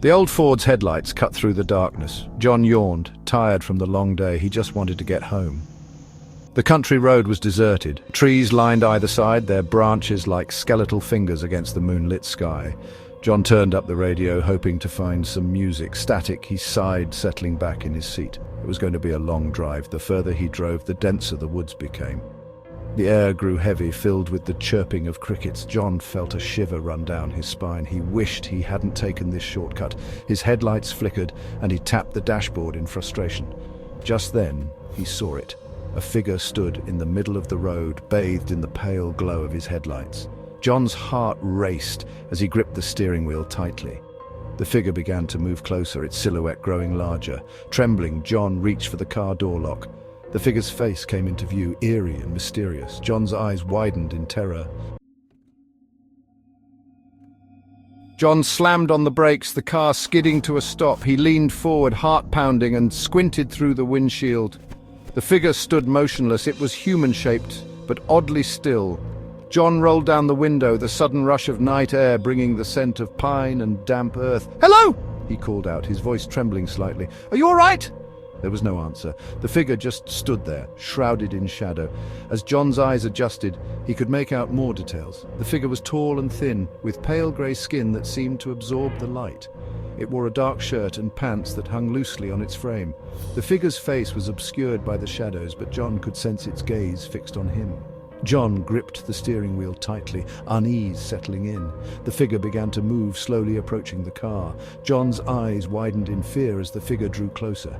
The old Ford's headlights cut through the darkness. John yawned, tired from the long day. He just wanted to get home. The country road was deserted. Trees lined either side, their branches like skeletal fingers against the moonlit sky. John turned up the radio, hoping to find some music. Static, he sighed, settling back in his seat. It was going to be a long drive. The further he drove, the denser the woods became. The air grew heavy, filled with the chirping of crickets. John felt a shiver run down his spine. He wished he hadn't taken this shortcut. His headlights flickered, and he tapped the dashboard in frustration. Just then, he saw it. A figure stood in the middle of the road, bathed in the pale glow of his headlights. John's heart raced as he gripped the steering wheel tightly. The figure began to move closer, its silhouette growing larger. Trembling, John reached for the car door lock. The figure's face came into view, eerie and mysterious. John's eyes widened in terror. John slammed on the brakes, the car skidding to a stop. He leaned forward, heart pounding, and squinted through the windshield. The figure stood motionless. It was human-shaped, but oddly still. John rolled down the window, the sudden rush of night air bringing the scent of pine and damp earth. "Hello!" he called out, his voice trembling slightly. "Are you all right?" There was no answer. The figure just stood there, shrouded in shadow. As John's eyes adjusted, he could make out more details. The figure was tall and thin, with pale grey skin that seemed to absorb the light. It wore a dark shirt and pants that hung loosely on its frame. The figure's face was obscured by the shadows, but John could sense its gaze fixed on him. John gripped the steering wheel tightly, unease settling in. The figure began to move, slowly approaching the car. John's eyes widened in fear as the figure drew closer.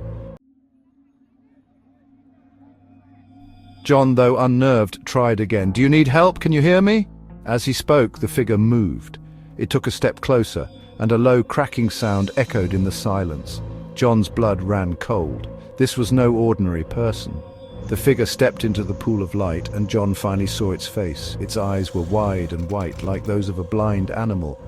John, though unnerved, tried again. "Do you need help? Can you hear me?" As he spoke, the figure moved. It took a step closer, and a low cracking sound echoed in the silence. John's blood ran cold. This was no ordinary person. The figure stepped into the pool of light, and John finally saw its face. Its eyes were wide and white, like those of a blind animal.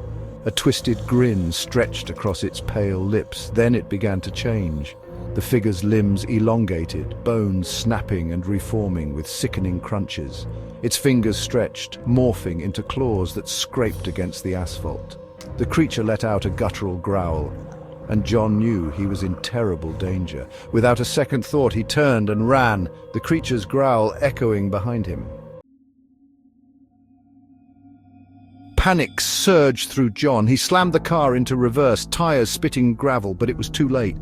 A twisted grin stretched across its pale lips. Then it began to change. The figure's limbs elongated, bones snapping and reforming with sickening crunches. Its fingers stretched, morphing into claws that scraped against the asphalt. The creature let out a guttural growl, and John knew he was in terrible danger. Without a second thought, he turned and ran, the creature's growl echoing behind him. Panic surged through John. He slammed the car into reverse, tires spitting gravel, but it was too late.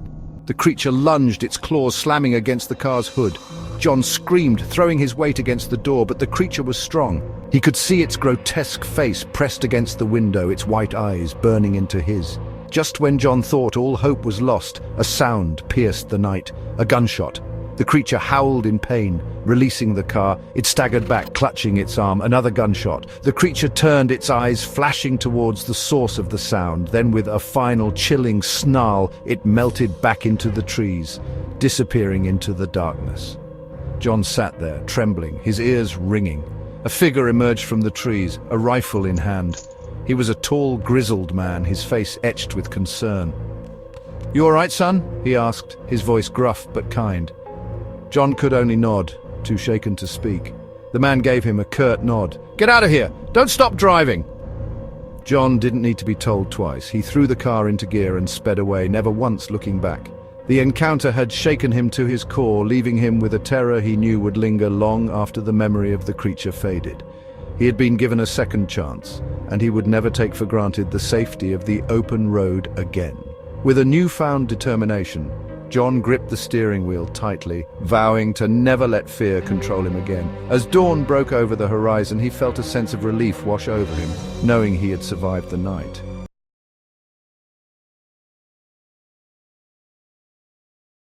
The creature lunged, its claws slamming against the car's hood. John screamed, throwing his weight against the door, but the creature was strong. He could see its grotesque face pressed against the window, its white eyes burning into his. Just when John thought all hope was lost, a sound pierced the night. A gunshot. The creature howled in pain, releasing the car. It staggered back, clutching its arm. Another gunshot. The creature turned, its eyes flashing towards the source of the sound. Then with a final chilling snarl, it melted back into the trees, disappearing into the darkness. John sat there, trembling, his ears ringing. A figure emerged from the trees, a rifle in hand. He was a tall, grizzled man, his face etched with concern. "You all right, son?" he asked, his voice gruff but kind. John could only nod, too shaken to speak. The man gave him a curt nod. "Get out of here! Don't stop driving!" John didn't need to be told twice. He threw the car into gear and sped away, never once looking back. The encounter had shaken him to his core, leaving him with a terror he knew would linger long after the memory of the creature faded. He had been given a second chance, and he would never take for granted the safety of the open road again. With a newfound determination, John gripped the steering wheel tightly, vowing to never let fear control him again. As dawn broke over the horizon, he felt a sense of relief wash over him, knowing he had survived the night.